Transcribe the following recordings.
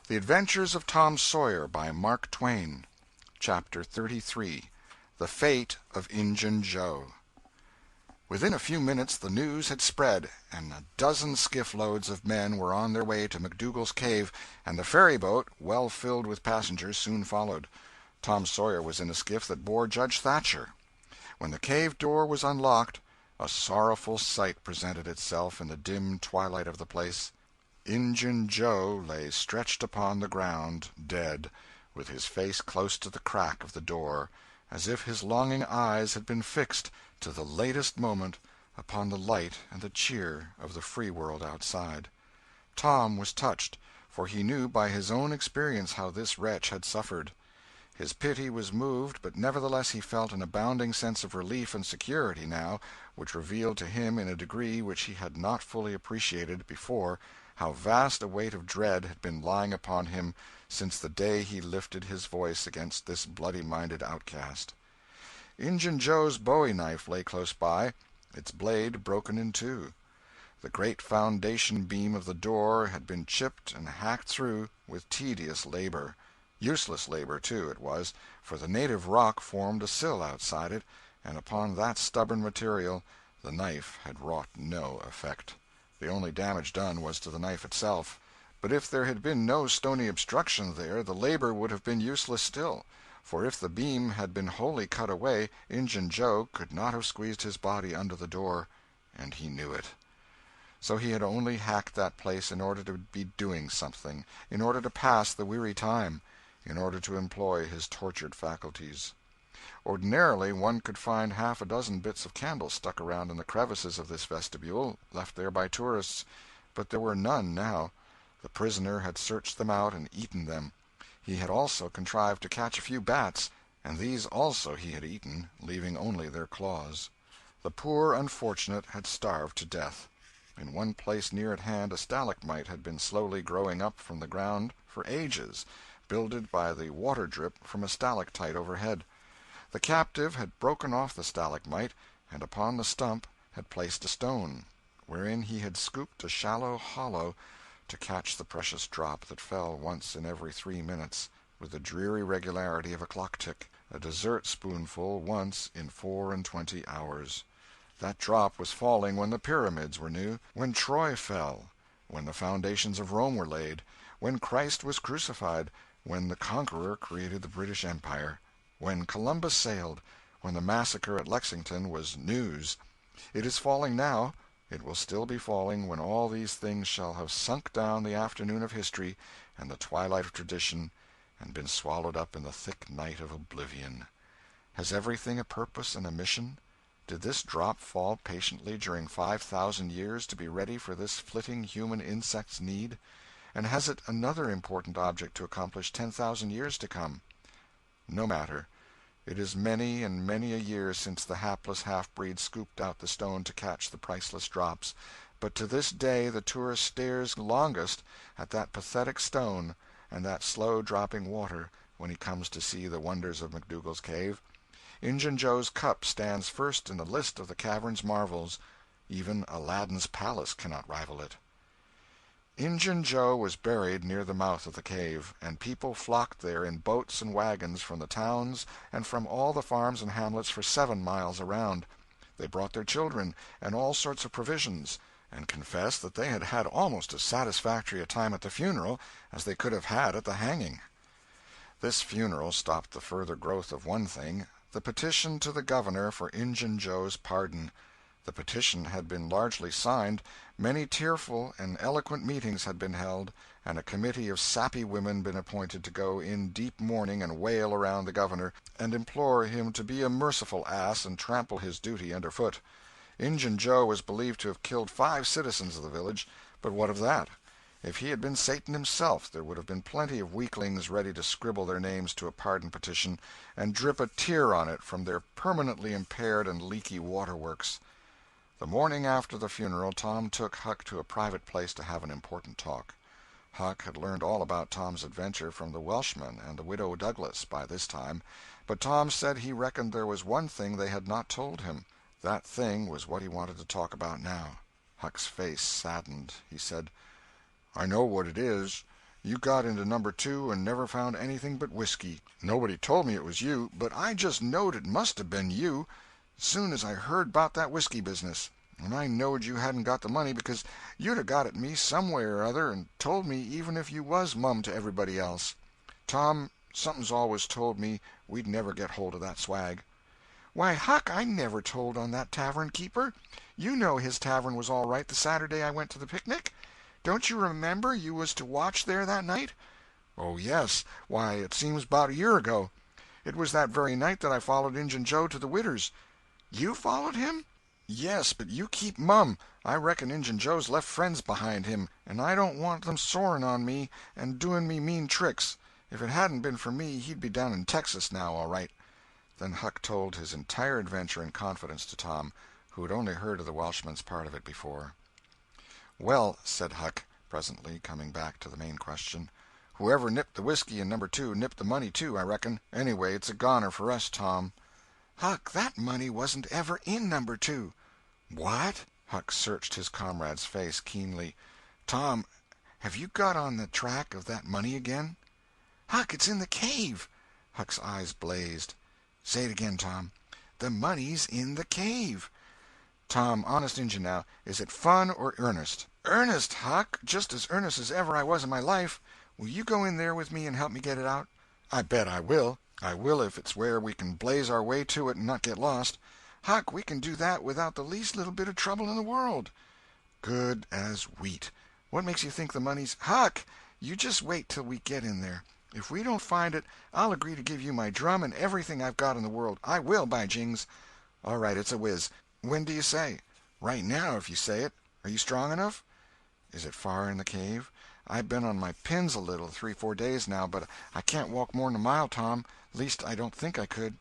The Adventures of Tom Sawyer by Mark Twain. Chapter 33. The Fate of Injun Joe. Within a few minutes the news had spread, and a dozen skiff-loads of men were on their way to McDougal's cave, and the ferry-boat, well filled with passengers, soon followed. Tom Sawyer was in a skiff that bore Judge Thatcher. When the cave door was unlocked, a sorrowful sight presented itself in the dim twilight of the place. Injun Joe lay stretched upon the ground, dead, with his face close to the crack of the door, as if his longing eyes had been fixed, to the latest moment, upon the light and the cheer of the free world outside. Tom was touched, for he knew by his own experience how this wretch had suffered. His pity was moved, but nevertheless he felt an abounding sense of relief and security now, which revealed to him in a degree which he had not fully appreciated before how vast a weight of dread had been lying upon him since the day he lifted his voice against this bloody-minded outcast. Injun Joe's bowie-knife lay close by, its blade broken in two. The great foundation beam of the door had been chipped and hacked through with tedious labor. Useless labor, too, it was, for the native rock formed a sill outside it, and upon that stubborn material the knife had wrought no effect. The only damage done was to the knife itself. But if there had been no stony obstruction there, the labor would have been useless still, for if the beam had been wholly cut away, Injun Joe could not have squeezed his body under the door, and he knew it. So he had only hacked that place in order to be doing something, in order to pass the weary time, in order to employ his tortured faculties. Ordinarily one could find half a dozen bits of candle stuck around in the crevices of this vestibule, left there by tourists, but there were none now. The prisoner had searched them out and eaten them. He had also contrived to catch a few bats, and these also he had eaten, leaving only their claws. The poor unfortunate had starved to death. In one place near at hand a stalagmite had been slowly growing up from the ground for ages, builded by the water-drip from a stalactite overhead. The captive had broken off the stalagmite, and upon the stump had placed a stone, wherein he had scooped a shallow hollow to catch the precious drop that fell once in every 3 minutes, with the dreary regularity of a clock-tick, a dessert-spoonful once in 24 hours. That drop was falling when the pyramids were new, when Troy fell, when the foundations of Rome were laid, when Christ was crucified, when the Conqueror created the British Empire, when Columbus sailed, when the massacre at Lexington was news. It is falling now. It will still be falling when all these things shall have sunk down the afternoon of history and the twilight of tradition, and been swallowed up in the thick night of oblivion. Has everything a purpose and a mission? Did this drop fall patiently during 5,000 years to be ready for this flitting human insect's need? And has it another important object to accomplish 10,000 years to come? No matter. It is many and many a year since the hapless half-breed scooped out the stone to catch the priceless drops, but to this day the tourist stares longest at that pathetic stone and that slow-dropping water when he comes to see the wonders of McDougal's cave. Injun Joe's cup stands first in the list of the cavern's marvels. Even Aladdin's palace cannot rival it. Injun Joe was buried near the mouth of the cave, and people flocked there in boats and wagons from the towns and from all the farms and hamlets for 7 miles around. They brought their children and all sorts of provisions, and confessed that they had had almost as satisfactory a time at the funeral as they could have had at the hanging. This funeral stopped the further growth of one thing, the petition to the governor for Injun Joe's pardon. The petition had been largely signed, many tearful and eloquent meetings had been held, and a committee of sappy women been appointed to go in deep mourning and wail around the governor, and implore him to be a merciful ass and trample his duty under foot. Injun Joe was believed to have killed 5 citizens of the village, but what of that? If he had been Satan himself, there would have been plenty of weaklings ready to scribble their names to a pardon petition and drip a tear on it from their permanently impaired and leaky waterworks. The morning after the funeral Tom took Huck to a private place to have an important talk. Huck had learned all about Tom's adventure from the Welshman and the widow Douglas by this time, but Tom said he reckoned there was one thing they had not told him. That thing was what he wanted to talk about now. Huck's face saddened. He said, "I know what it is. You got into number 2 and never found anything but whiskey. Nobody told me it was you, but I just knowed it must have been you soon as I heard 'bout that whiskey business. And I knowed you hadn't got the money because you'd 'a' got at me some way or other and told me even if you was mum to everybody else. Tom, something's always told me we'd never get hold of that swag." "Why, Huck, I never told on that tavern keeper. You know his tavern was all right the Saturday I went to the picnic. Don't you remember you was to watch there that night?" "Oh, yes. Why, it seems 'bout a year ago. It was that very night that I followed Injun Joe to the widder's." "You followed him?" "Yes, but you keep mum. I reckon Injun Joe's left friends behind him, and I don't want them soring on me and doing me mean tricks. If it hadn't been for me he'd be down in Texas now, all right." Then Huck told his entire adventure in confidence to Tom, who had only heard of the Welshman's part of it before. "Well," said Huck, presently, coming back to the main question, "whoever nipped the whiskey in number 2 nipped the money, too, I reckon. Anyway, it's a goner for us, Tom." "Huck, that money wasn't ever in number 2. "What?" Huck searched his comrade's face keenly. "Tom, have you got on the track of that money again?" "Huck, it's in the cave." Huck's eyes blazed. "Say it again, Tom." "The money's in the cave." "Tom, honest Injun now, is it fun or earnest?" "Earnest, Huck, just as earnest as ever I was in my life. Will you go in there with me and help me get it out?" "I bet I will. I will if it's where we can blaze our way to it and not get lost." "Huck, we can do that without the least little bit of trouble in the world." "Good as wheat. What makes you think the money's—" "Huck, you just wait till we get in there. If we don't find it, I'll agree to give you my drum and everything I've got in the world. I will, by jings." "All right, it's a whiz. When do you say?" "Right now, if you say it. Are you strong enough?" "Is it far in the cave? I've been on my pins a little 3-4 days now, but I can't walk more'n a mile, Tom. Least I don't think I could."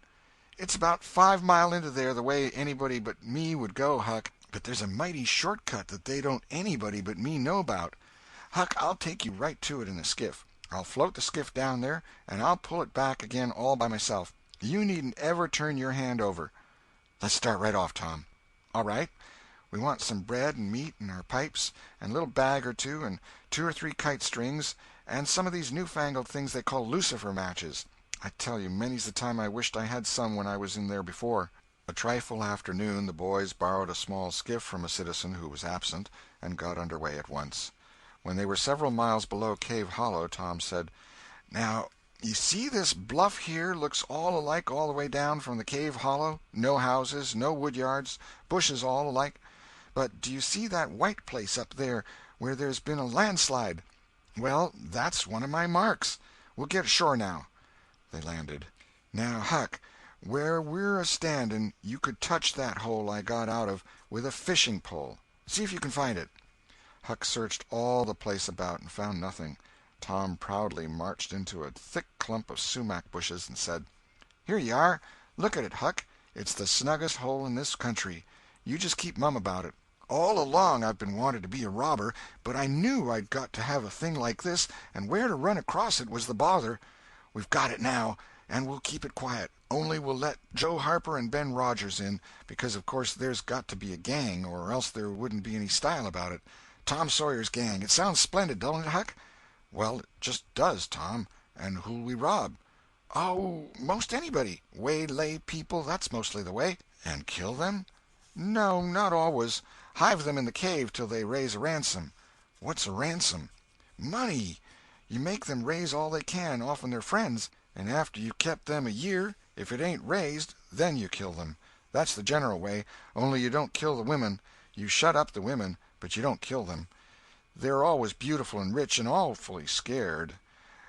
"It's about 5 mile into there the way anybody but me would go, Huck. But there's a mighty short cut that they don't anybody but me know about. Huck, I'll take you right to it in a skiff. I'll float the skiff down there, and I'll pull it back again all by myself. You needn't ever turn your hand over." "Let's start right off, Tom." "All right. We want some bread and meat and our pipes, and a little bag or two, and 2 or 3 kite strings, and some of these newfangled things they call lucifer matches. I tell you, many's the time I wished I had some when I was in there before." A trifle after noon the boys borrowed a small skiff from a citizen who was absent, and got under way at once. When they were several miles below Cave Hollow, Tom said, "Now, you see this bluff here looks all alike all the way down from the cave hollow? No houses, no wood yards, bushes all alike. But do you see that white place up there where there's been a landslide? Well, that's one of my marks. We'll get ashore now." They landed. "Now, Huck, where we're a-standing you could touch that hole I got out of with a fishing pole. See if you can find it." Huck searched all the place about and found nothing. Tom proudly marched into a thick clump of sumac bushes and said, "Here you are. Look at it, Huck. It's the snuggest hole in this country. You just keep mum about it. All along I've been wanting to be a robber, but I knew I'd got to have a thing like this, and where to run across it was the bother. We've got it now, and we'll keep it quiet. Only we'll let Joe Harper and Ben Rogers in, because of course there's got to be a gang, or else there wouldn't be any style about it. Tom Sawyer's Gang. It sounds splendid, don't it, Huck?" "Well, it just does, Tom. And who'll we rob?" "Oh, most anybody. Waylay people, that's mostly the way." "And kill them?" "No, not always. Hive them in the cave till they raise a ransom." "What's a ransom?" "Money. You make them raise all they can off'n their friends, and after you kept them a year, if it ain't raised, then you kill them. That's the general way, only you don't kill the women. You shut up the women, but you don't kill them. They're always beautiful and rich and awfully scared.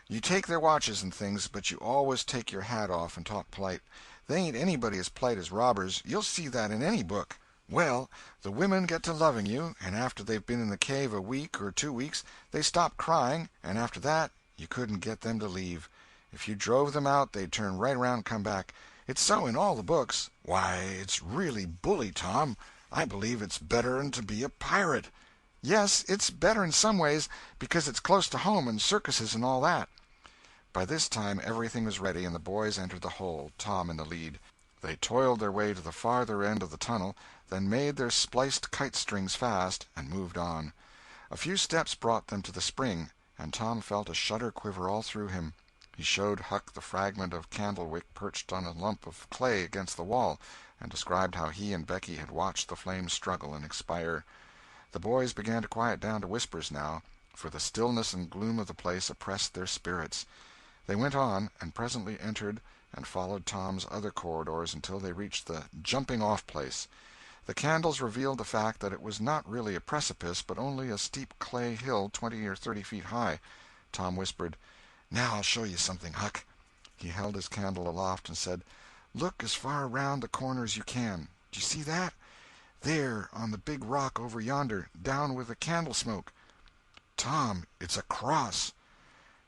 You take their watches and things, but you always take your hat off and talk polite. They ain't anybody as polite as robbers. You'll see that in any book. Well, the women get to loving you, and after they've been in the cave a week or 2 weeks, they stop crying, and after that you couldn't get them to leave. If you drove them out, they'd turn right around and come back. It's so in all the books." "Why, it's really bully, Tom. I believe it's better'n to be a pirate." "Yes, it's better in some ways, because it's close to home and circuses and all that." By this time everything was ready, and the boys entered the hole, Tom in the lead. They toiled their way to the farther end of the tunnel, then made their spliced kite strings fast, and moved on. A few steps brought them to the spring. and Tom felt a shudder quiver all through him. He showed Huck the fragment of candle-wick perched on a lump of clay against the wall, and described how he and Becky had watched the flames struggle and expire. The boys began to quiet down to whispers now, for the stillness and gloom of the place oppressed their spirits. They went on, and presently entered and followed Tom's other corridors until they reached the jumping-off place. The candles revealed the fact that it was not really a precipice, but only a steep clay hill 20 or 30 feet high. Tom whispered, "Now I'll show you something, Huck." He held his candle aloft and said, "Look as far around the corner as you can. Do you see that? There, on the big rock over yonder, down with the candle smoke. Tom, it's a cross.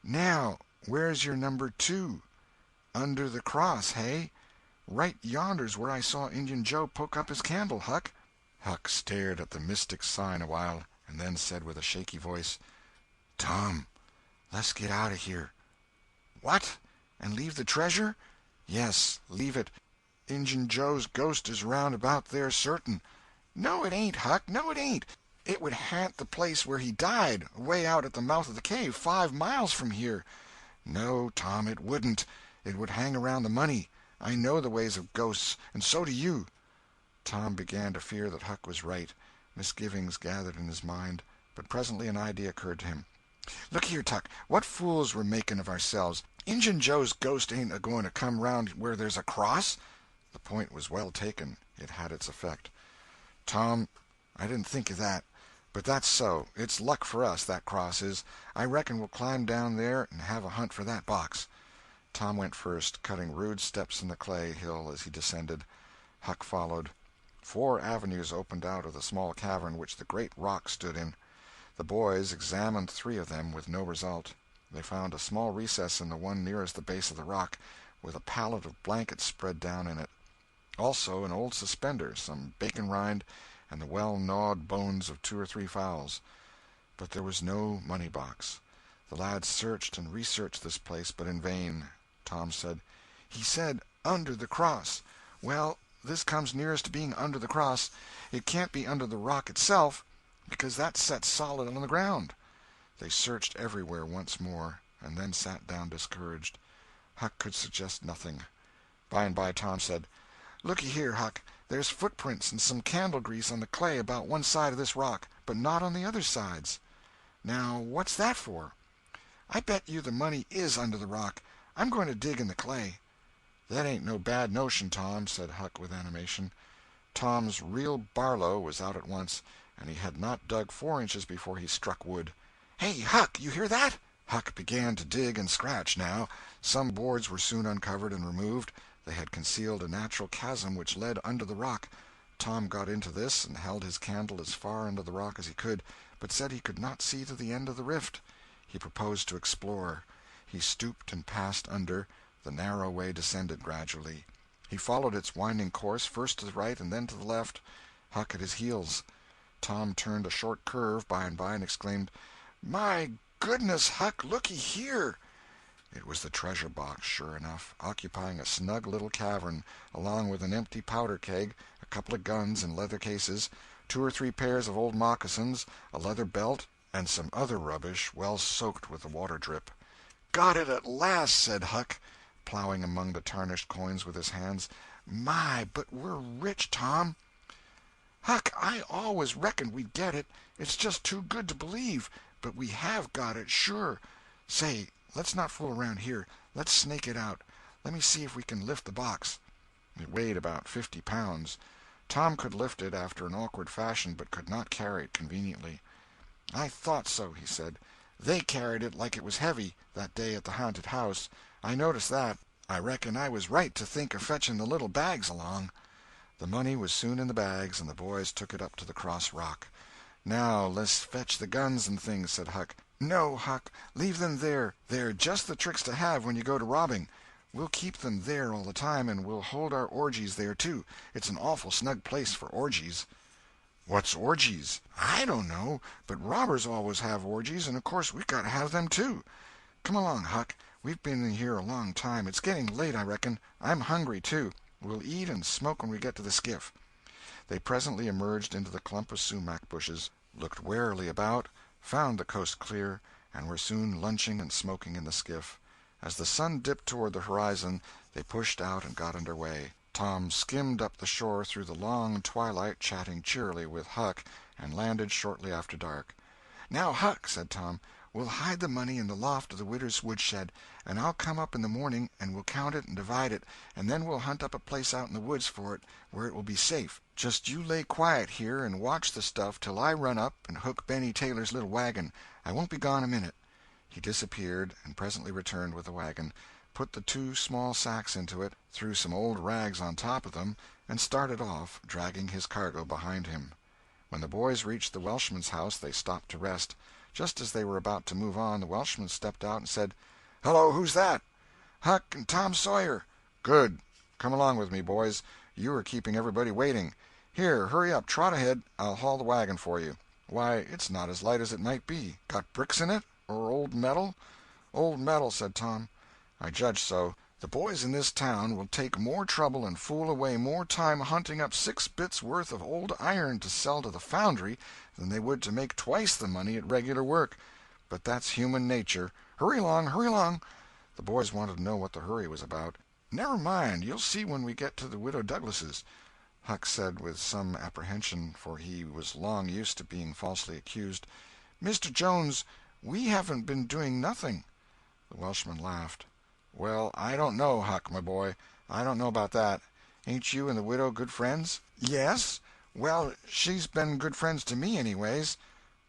Now, where's your number 2? Under the cross, hey? Right yonder's where I saw Injun Joe poke up his candle, Huck." Huck stared at the mystic sign a while, and then said with a shaky voice, "Tom, let's get out of here." "What? And leave the treasure?" "Yes, leave it. Injun Joe's ghost is round about there certain." "No, it ain't, Huck, no, it ain't. It would ha'nt the place where he died, away out at the mouth of the cave, 5 miles from here." "No, Tom, it wouldn't. It would hang around the money. I know the ways of ghosts, and so do you." Tom began to fear that Huck was right. Misgivings gathered in his mind, but presently an idea occurred to him. "Look here, Tuck, what fools we're making of ourselves. Injun Joe's ghost ain't a-going to come round where there's a cross." The point was well taken. It had its effect. "Tom, I didn't think of that. But that's so. It's luck for us, that cross is. I reckon we'll climb down there and have a hunt for that box." Tom went first, cutting rude steps in the clay hill as he descended. Huck followed. 4 avenues opened out of the small cavern which the great rock stood in. The boys examined 3 of them, with no result. They found a small recess in the one nearest the base of the rock, with a pallet of blankets spread down in it. Also an old suspender, some bacon rind, and the well-gnawed bones of 2 or 3 fowls. But there was no money-box. The lads searched and researched this place, but in vain. Tom said, "He said under the cross. Well, this comes nearest to being under the cross. It can't be under the rock itself, because that's set solid on the ground." They searched everywhere once more, and then sat down discouraged. Huck could suggest nothing. By and by Tom said, "Looky here, Huck, there's footprints and some candle grease on the clay about one side of this rock, but not on the other sides. Now, what's that for?" "I bet you the money is under the rock. I'm going to dig in the clay." "That ain't no bad notion, Tom," said Huck with animation. Tom's real Barlow was out at once, and he had not dug 4 inches before he struck wood. "Hey, Huck, you hear that?" Huck began to dig and scratch now. Some boards were soon uncovered and removed. They had concealed a natural chasm which led under the rock. Tom got into this and held his candle as far under the rock as he could, but said he could not see to the end of the rift. He proposed to explore. He stooped and passed under. The narrow way descended gradually. He followed its winding course, first to the right and then to the left, Huck at his heels. Tom turned a short curve by and by and exclaimed, "My goodness, Huck, looky here!" It was the treasure box, sure enough, occupying a snug little cavern, along with an empty powder keg, a couple of guns in leather cases, 2 or 3 pairs of old moccasins, a leather belt, and some other rubbish well soaked with the water drip. "Got it at last," said Huck, plowing among the tarnished coins with his hands. "My, but we're rich, Tom." "Huck, I always reckoned we'd get it. It's just too good to believe, but we have got it, sure. Say, let's not fool around here. Let's snake it out. Let me see if we can lift the box." It weighed about 50 pounds. Tom could lift it after an awkward fashion, but could not carry it conveniently. "I thought so," he said. "They carried it like it was heavy, that day at the haunted house. I noticed that. I reckon I was right to think of fetching the little bags along." The money was soon in the bags, and the boys took it up to the cross rock. "Now let's fetch the guns and things," said Huck. "No, Huck, leave them there. They're just the tricks to have when you go to robbing. We'll keep them there all the time, and we'll hold our orgies there, too. It's an awful snug place for orgies." "What's orgies?" "I don't know, but robbers always have orgies, and of course we got to have them, too. Come along, Huck. We've been in here a long time. It's getting late, I reckon. I'm hungry, too. We'll eat and smoke when we get to the skiff." They presently emerged into the clump of sumac bushes, looked warily about, found the coast clear, and were soon lunching and smoking in the skiff. As the sun dipped toward the horizon, they pushed out and got under way. Tom skimmed up the shore through the long twilight, chatting cheerily with Huck, and landed shortly after dark. "Now, Huck," said Tom, "we'll hide the money in the loft of the widow's woodshed, and I'll come up in the morning and we'll count it and divide it, and then we'll hunt up a place out in the woods for it where it will be safe. Just you lay quiet here and watch the stuff till I run up and hook Benny Taylor's little wagon. I won't be gone a minute." He disappeared, and presently returned with the wagon, put the 2 small sacks into it, threw some old rags on top of them, and started off, dragging his cargo behind him. When the boys reached the Welshman's house they stopped to rest. Just as they were about to move on, the Welshman stepped out and said, "Hello, who's that?" "Huck and Tom Sawyer." "Good. Come along with me, boys. You are keeping everybody waiting. Here, hurry up, trot ahead. I'll haul the wagon for you. Why, it's not as light as it might be. Got bricks in it, or old metal?" "Old metal," said Tom. "I judge so. The boys in this town will take more trouble and fool away more time hunting up 6 bits worth of old iron to sell to the foundry than they would to make twice the money at regular work. But that's human nature. Hurry along, hurry along." The boys wanted to know what the hurry was about. "Never mind, you'll see when we get to the Widow Douglas's," Huck said with some apprehension, for he was long used to being falsely accused. "Mr. Jones, we haven't been doing nothing." The Welshman laughed. "Well, I don't know, Huck, my boy. I don't know about that. Ain't you and the widow good friends?" "Yes. Well, she's been good friends to me, anyways."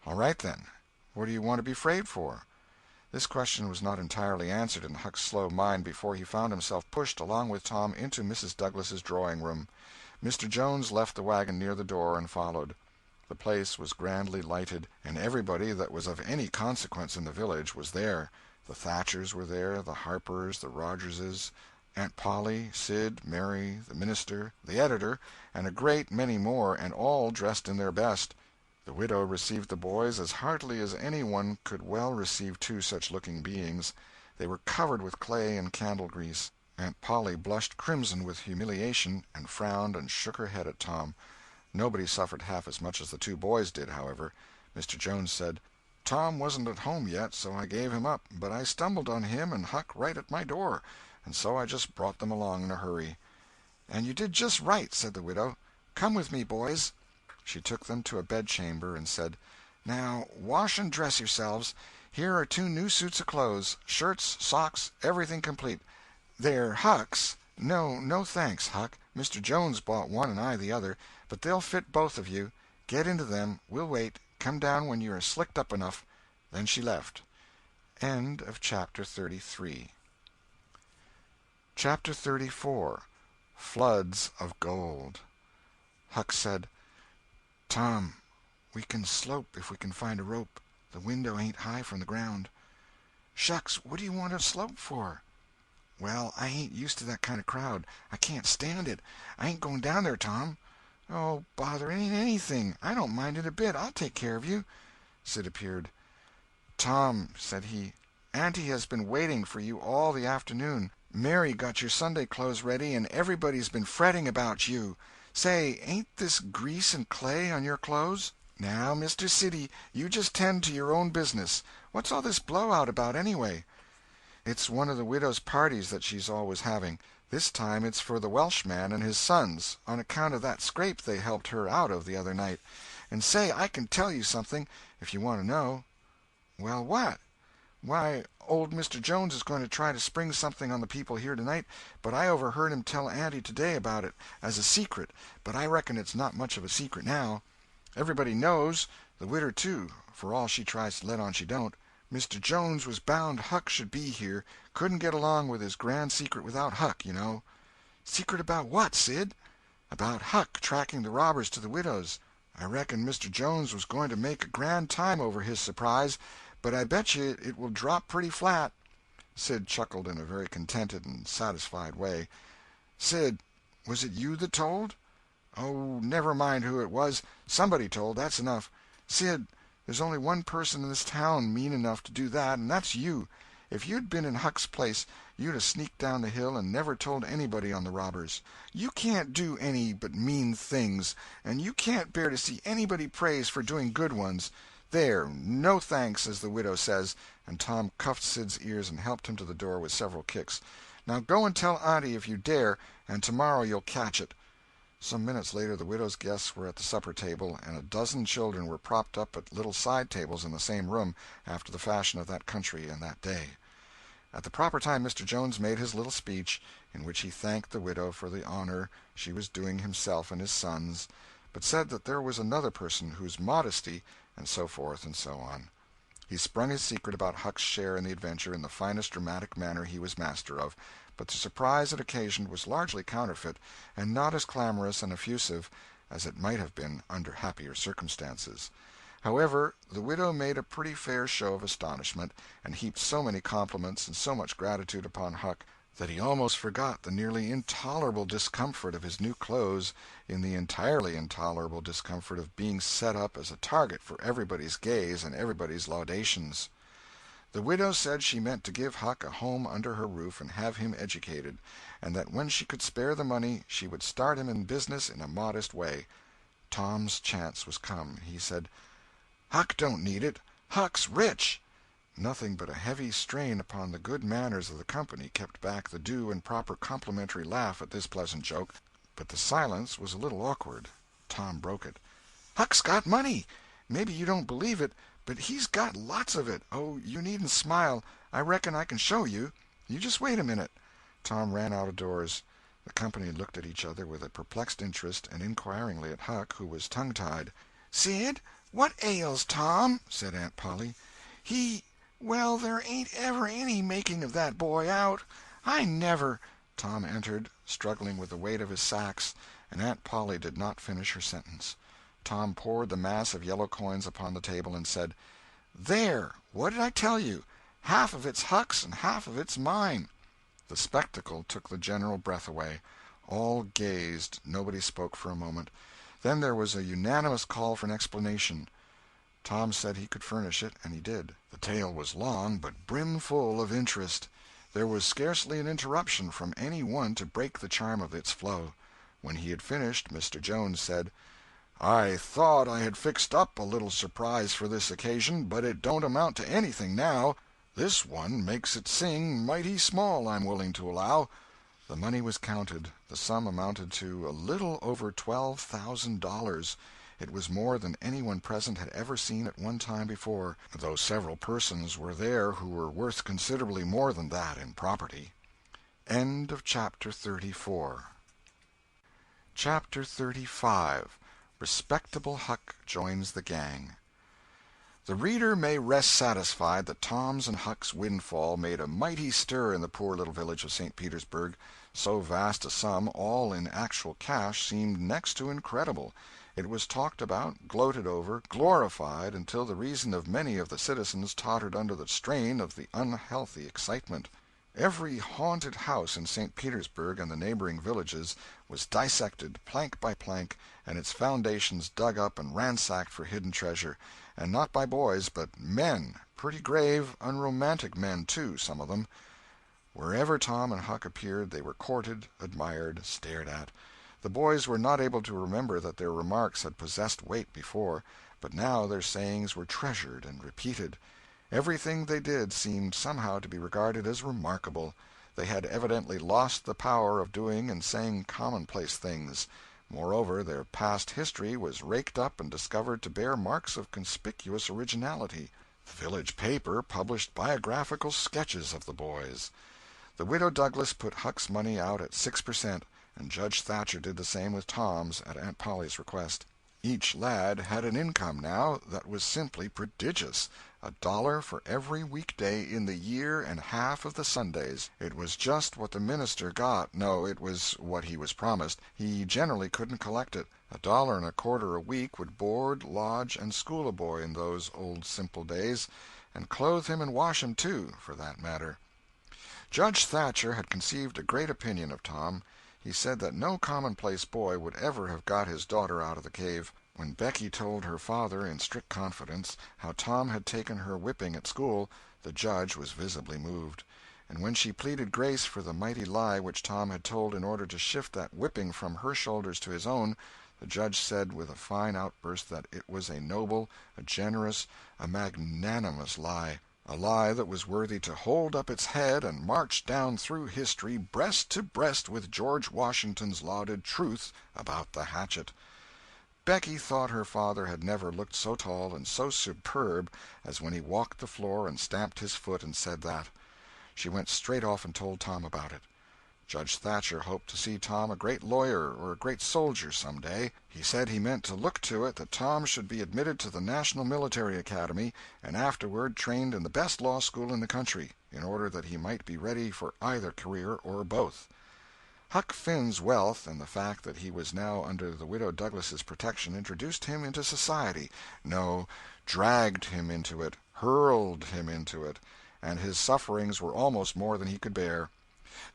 "All right, then. What do you want to be afraid for?" This question was not entirely answered in Huck's slow mind before he found himself pushed, along with Tom, into Mrs. Douglas's drawing-room. Mr. Jones left the wagon near the door and followed. The place was grandly lighted, and everybody that was of any consequence in the village was there. The Thatchers were there, the Harpers, the Rogerses, Aunt Polly, Sid, Mary, the minister, the editor, and a great many more, and all dressed in their best. The widow received the boys as heartily as any one could well receive 2 such-looking beings. They were covered with clay and candle-grease. Aunt Polly blushed crimson with humiliation, and frowned and shook her head at Tom. Nobody suffered half as much as the 2 boys did, however. Mr. Jones said, "Tom wasn't at home yet, so I gave him up, but I stumbled on him and Huck right at my door, and so I just brought them along in a hurry." "And you did just right," said the widow. "Come with me, boys." She took them to a bedchamber and said, "Now wash and dress yourselves. Here are 2 new suits of clothes, shirts, socks, everything complete. They're Huck's. No thanks, Huck. Mr. Jones bought one and I the other, but they'll fit both of you. Get into them. We'll wait. Come down when you are slicked up enough." Then she left. End of Chapter 33. Chapter 34. Floods of Gold. Huck said, "Tom, we can slope if we can find a rope. The window ain't high from the ground." "Shucks, what do you want to slope for?" "Well, I ain't used to that kind of crowd. I can't stand it. I ain't going down there, Tom." "Oh, bother, it ain't anything. I don't mind it a bit. I'll take care of you." Sid appeared. "Tom," said he, "Auntie has been waiting for you all the afternoon. Mary got your Sunday clothes ready, and everybody's been fretting about you. Say, ain't this grease and clay on your clothes?" "Now, Mr. Siddy, you just tend to your own business. What's all this blowout about, anyway?" "It's one of the widow's parties that she's always having. This time it's for the Welshman and his sons, on account of that scrape they helped her out of the other night. And say, I can tell you something, if you want to know." "Well, what?" "Why, old Mr. Jones is going to try to spring something on the people here tonight, but I overheard him tell Auntie today about it, as a secret, but I reckon it's not much of a secret now. Everybody knows, the widder too, for all she tries to let on she don't. Mr. Jones was bound Huck should be here. Couldn't get along with his grand secret without Huck, you know." "Secret about what, Sid?" "About Huck tracking the robbers to the widow's. I reckon Mr. Jones was going to make a grand time over his surprise, but I bet you it will drop pretty flat." Sid chuckled in a very contented and satisfied way. "Sid, was it you that told?" "Oh, never mind who it was. Somebody told, that's enough. Sid, there's only one person in this town mean enough to do that, and that's you. If you'd been in Huck's place, you'd have sneaked down the hill and never told anybody on the robbers. You can't do any but mean things, and you can't bear to see anybody praised for doing good ones. There, no thanks, as the widow says, and Tom cuffed Sid's ears and helped him to the door with several kicks. "Now go and tell Auntie if you dare, and tomorrow you'll catch it." Some minutes later the widow's guests were at the supper table, and a dozen children were propped up at little side tables in the same room, after the fashion of that country and that day. At the proper time Mr. Jones made his little speech, in which he thanked the widow for the honor she was doing himself and his sons, but said that there was another person whose modesty, and so forth and so on. He sprung his secret about Huck's share in the adventure in the finest dramatic manner he was master of, but the surprise it occasioned was largely counterfeit, and not as clamorous and effusive as it might have been under happier circumstances. However, the widow made a pretty fair show of astonishment, and heaped so many compliments and so much gratitude upon Huck that he almost forgot the nearly intolerable discomfort of his new clothes in the entirely intolerable discomfort of being set up as a target for everybody's gaze and everybody's laudations. The widow said she meant to give Huck a home under her roof and have him educated, and that when she could spare the money she would start him in business in a modest way. Tom's chance was come. He said, "Huck don't need it. Huck's rich." Nothing but a heavy strain upon the good manners of the company kept back the due and proper complimentary laugh at this pleasant joke, but the silence was a little awkward. Tom broke it. "Huck's got money. Maybe you don't believe it, but he's got lots of it. Oh, you needn't smile. I reckon I can show you. You just wait a minute." Tom ran out of doors. The company looked at each other with a perplexed interest, and inquiringly at Huck, who was tongue-tied. "Sid, what ails Tom?" said Aunt Polly. Well, there ain't ever any making of that boy out. I never—" Tom entered, struggling with the weight of his sacks, and Aunt Polly did not finish her sentence. Tom poured the mass of yellow coins upon the table and said, "There! What did I tell you? Half of it's Huck's and half of it's mine." The spectacle took the general breath away. All gazed. Nobody spoke for a moment. Then there was a unanimous call for an explanation. Tom said he could furnish it, and he did. The tale was long, but brimful of interest. There was scarcely an interruption from any one to break the charm of its flow. When he had finished, Mr. Jones said, "I thought I had fixed up a little surprise for this occasion, but it don't amount to anything now. This one makes it sing mighty small, I'm willing to allow." The money was counted. The sum amounted to a little over $12,000. It was more than anyone present had ever seen at one time before, though several persons were there who were worth considerably more than that in property. End of Chapter 34. Chapter 35. Respectable Huck Joins the Gang. The reader may rest satisfied that Tom's and Huck's windfall made a mighty stir in the poor little village of St. Petersburg. So vast a sum, all in actual cash, seemed next to incredible. It was talked about, gloated over, glorified, until the reason of many of the citizens tottered under the strain of the unhealthy excitement. Every haunted house in St. Petersburg and the neighboring villages was dissected, plank by plank, and its foundations dug up and ransacked for hidden treasure, and not by boys, but men, pretty grave, unromantic men, too, some of them. Wherever Tom and Huck appeared they were courted, admired, stared at. The boys were not able to remember that their remarks had possessed weight before, but now their sayings were treasured and repeated. Everything they did seemed somehow to be regarded as remarkable. They had evidently lost the power of doing and saying commonplace things. Moreover, their past history was raked up and discovered to bear marks of conspicuous originality. The village paper published biographical sketches of the boys. The Widow Douglas put Huck's money out at 6%, and Judge Thatcher did the same with Tom's at Aunt Polly's request. Each lad had an income now that was simply prodigious. $1 for every weekday in the year and half of the Sundays. It was just what the minister got. No, it was what he was promised. He generally couldn't collect it. $1.25 a week would board, lodge, and school a boy in those old simple days, and clothe him and wash him, too, for that matter. Judge Thatcher had conceived a great opinion of Tom. He said that no commonplace boy would ever have got his daughter out of the cave. When Becky told her father, in strict confidence, how Tom had taken her whipping at school, the judge was visibly moved. And when she pleaded grace for the mighty lie which Tom had told in order to shift that whipping from her shoulders to his own, the judge said with a fine outburst that it was a noble, a generous, a magnanimous lie. a lie that was worthy to hold up its head and march down through history breast to breast with George Washington's lauded truth about the hatchet. Becky thought her father had never looked so tall and so superb as when he walked the floor and stamped his foot and said that. She went straight off and told Tom about it. Judge Thatcher hoped to see Tom a great lawyer or a great soldier some day. He said he meant to look to it that Tom should be admitted to the National Military Academy and afterward trained in the best law school in the country, in order that he might be ready for either career or both. Huck Finn's wealth and the fact that he was now under the Widow Douglas's protection introduced him into society, no, dragged him into it, hurled him into it, and his sufferings were almost more than he could bear.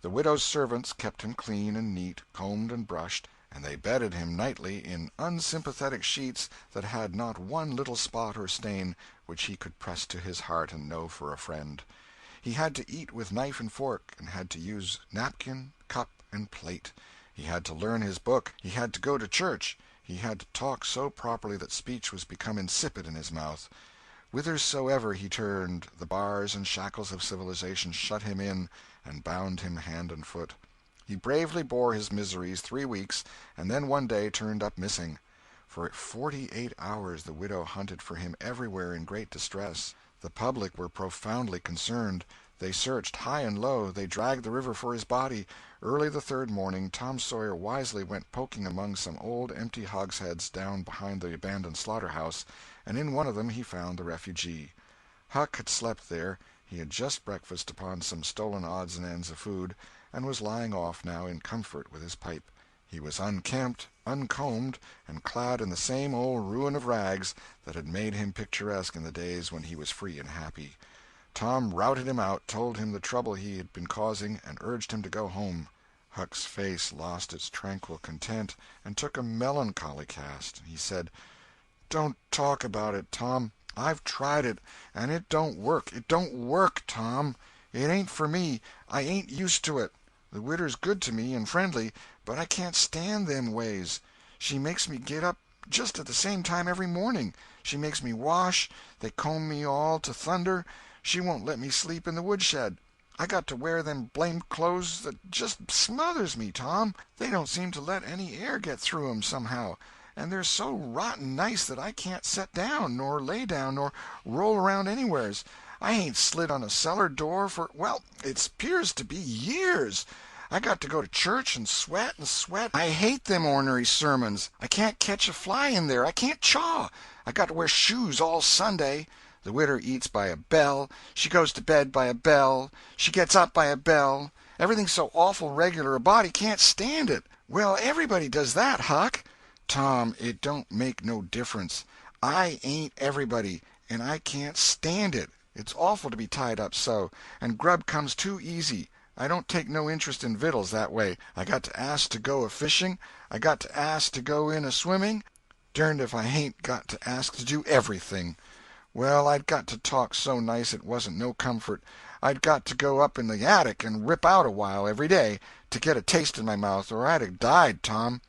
The widow's servants kept him clean and neat, combed and brushed, and they bedded him nightly in unsympathetic sheets that had not one little spot or stain which he could press to his heart and know for a friend. He had to eat with knife and fork, and had to use napkin, cup, and plate. He had to learn his book. He had to go to church. He had to talk so properly that speech was become insipid in his mouth. Whithersoever he turned, the bars and shackles of civilization shut him in and bound him hand and foot. He bravely bore his miseries 3 weeks, and then one day turned up missing. For 48 hours the widow hunted for him everywhere in great distress. The public were profoundly concerned. They searched high and low. They dragged the river for his body. Early the third morning Tom Sawyer wisely went poking among some old empty hogsheads down behind the abandoned slaughterhouse, and in one of them he found the refugee. Huck had slept there. He had just breakfasted upon some stolen odds and ends of food, and was lying off now in comfort with his pipe. He was unkempt, uncombed, and clad in the same old ruin of rags that had made him picturesque in the days when he was free and happy. Tom routed him out, told him the trouble he had been causing, and urged him to go home. Huck's face lost its tranquil content and took a melancholy cast. He said, "Don't talk about it, Tom. I've tried it, and it don't work. It don't work, Tom. It ain't for me. I ain't used to it. The widder's good to me and friendly, but I can't stand them ways. She makes me get up just at the same time every morning. She makes me wash. They comb me all to thunder. She won't let me sleep in the woodshed. I got to wear them blamed clothes that just smothers me, Tom. They don't seem to let any air get through 'em somehow, and they're so rotten nice that I can't set down, nor lay down, nor roll around anywheres. I ain't slid on a cellar door for, well, it 'pears to be years. I got to go to church and sweat and sweat. I hate them ornery sermons. I can't catch a fly in there. I can't chaw. I got to wear shoes all Sunday. The widder eats by a bell. She goes to bed by a bell. She gets up by a bell. Everything's so awful regular a body can't stand it. Well, everybody does that, Huck." "Tom, it don't make no difference. I ain't everybody, and I can't stand it. It's awful to be tied up so, and grub comes too easy. I don't take no interest in vittles that way. I got to ask to go a-fishing. I got to ask to go in a-swimming. Derned if I hain't got to ask to do everything. Well, I'd got to talk so nice it wasn't no comfort. I'd got to go up in the attic and rip out a while every day to get a taste in my mouth, or I'd have died, Tom.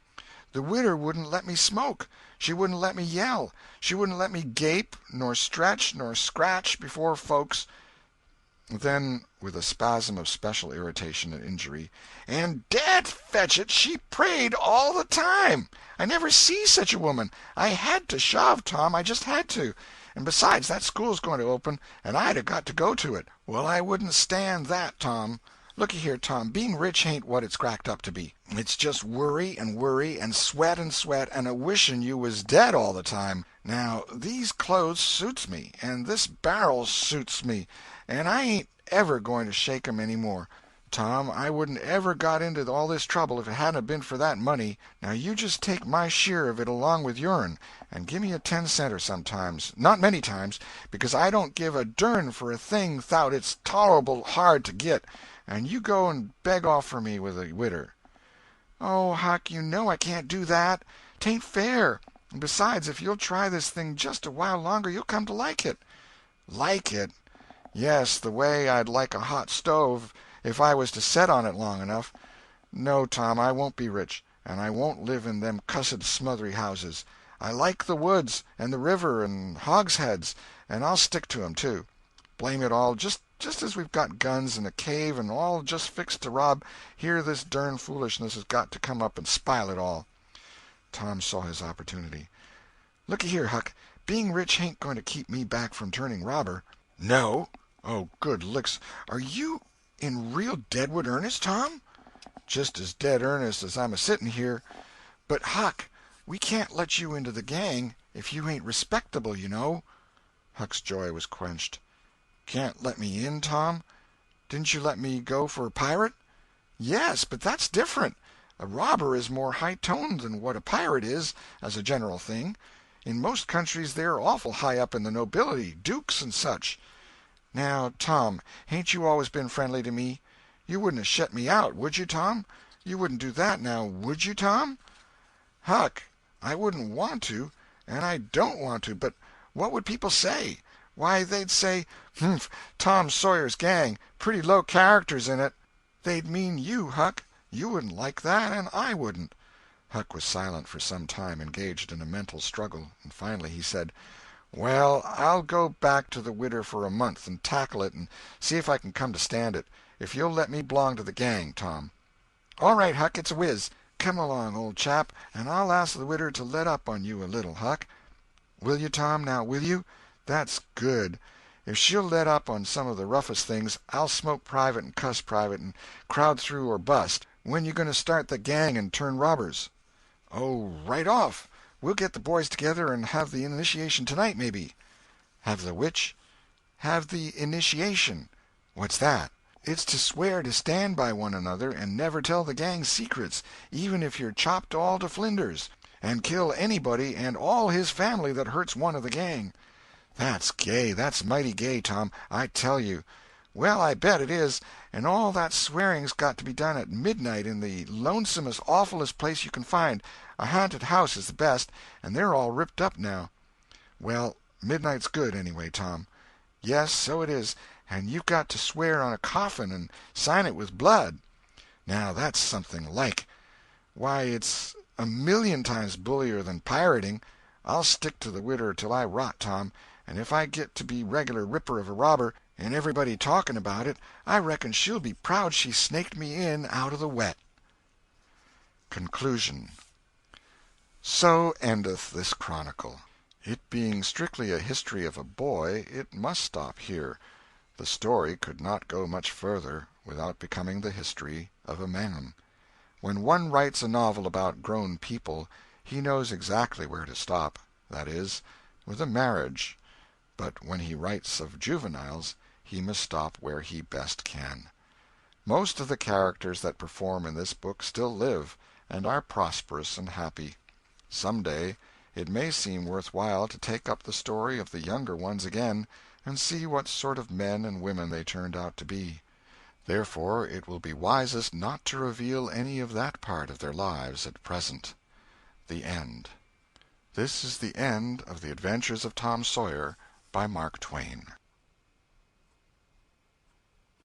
The widder wouldn't let me smoke. She wouldn't let me yell. She wouldn't let me gape, nor stretch, nor scratch before folks." Then, with a spasm of special irritation and injury, "And dad fetch it, she prayed all the time. I never see such a woman. I had to shove, Tom, I just had to. And besides, that school's going to open, and I'd a got to go to it. Well, I wouldn't stand that, Tom. Looky here, Tom, being rich ain't what it's cracked up to be. It's just worry and sweat and a-wishing you was dead all the time. Now, these clothes suits me, and this barrel suits me, and I ain't ever going to shake 'em any more. Tom, I wouldn't ever got into all this trouble if it hadn't been for that money. Now you just take my share of it along with yourn, and give me a 10-center sometimes, not many times, because I don't give a dern for a thing 'thout it's tolerable hard to git, and you go and beg off for me with a widder." "Oh, Huck, you know I can't do that. 'Tain't fair. And besides, if you'll try this thing just a while longer, you'll come to like it." "Like it? Yes, the way I'd like a hot stove if I was to set on it long enough. No, Tom, I won't be rich, and I won't live in them cussed smothery houses. I like the woods, and the river, and hogsheads, and I'll stick to 'em, too. Blame it all, just as we've got guns and a cave and all just fixed to rob, here this dern foolishness has got to come up and spile it all." Tom saw his opportunity. "Looky here, Huck, being rich ain't going to keep me back from turning robber." "No? Oh, good licks, are you in real deadwood earnest, Tom?" "Just as dead earnest as I'm a-sitting here." "But, Huck, we can't let you into the gang if you ain't respectable, you know." Huck's joy was quenched. "Can't let me in, Tom? Didn't you let me go for a pirate?" "Yes, but that's different. A robber is more high-toned than what a pirate is, as a general thing. In most countries they're awful high up in the nobility, dukes and such. Now, Tom, hain't you always been friendly to me? You wouldn't have shut me out, would you, Tom? You wouldn't do that, now, would you, Tom?" "Huck, I wouldn't want to, and I don't want to, but what would people say? Why, they'd say, 'Humph, Tom Sawyer's gang, pretty low characters in it.' They'd mean you, Huck. You wouldn't like that, and I wouldn't." Huck was silent for some time, engaged in a mental struggle, and finally he said, "Well, I'll go back to the widder for a month and tackle it and see if I can come to stand it, if you'll let me belong to the gang, Tom." "All right, Huck, it's a whiz. Come along, old chap, and I'll ask the widder to let up on you a little, Huck." "Will you, Tom, now, will you? That's good. If she'll let up on some of the roughest things, I'll smoke private and cuss private and crowd through or bust. When you going to start the gang and turn robbers?" "Oh, right off. We'll get the boys together and have the initiation tonight, maybe." "Have the which?" "Have the initiation." "What's that?" "It's to swear to stand by one another and never tell the gang's secrets, even if you're chopped all to flinders, and kill anybody and all his family that hurts one of the gang." "That's gay, that's mighty gay, Tom, I tell you." "Well, I bet it is. And all that swearing's got to be done at midnight in the lonesomest, awfulest place you can find. A haunted house is the best, and they're all ripped up now." "Well, midnight's good, anyway, Tom." "Yes, so it is. And you've got to swear on a coffin and sign it with blood." "Now that's something like." "Why, it's a million times bullier than pirating. I'll stick to the widder till I rot, Tom, and if I get to be regular ripper of a robber, and everybody talking about it, I reckon she'll be proud she snaked me in out of the wet." Conclusion. So endeth this chronicle. It being strictly a history of a boy, it must stop here. The story could not go much further without becoming the history of a man. When one writes a novel about grown people, he knows exactly where to stop, that is, with a marriage. But when he writes of juveniles, he must stop where he best can. Most of the characters that perform in this book still live, and are prosperous and happy. Some day it may seem worth while to take up the story of the younger ones again, and see what sort of men and women they turned out to be. Therefore it will be wisest not to reveal any of that part of their lives at present. The End. This is the end of the Adventures of Tom Sawyer by Mark Twain.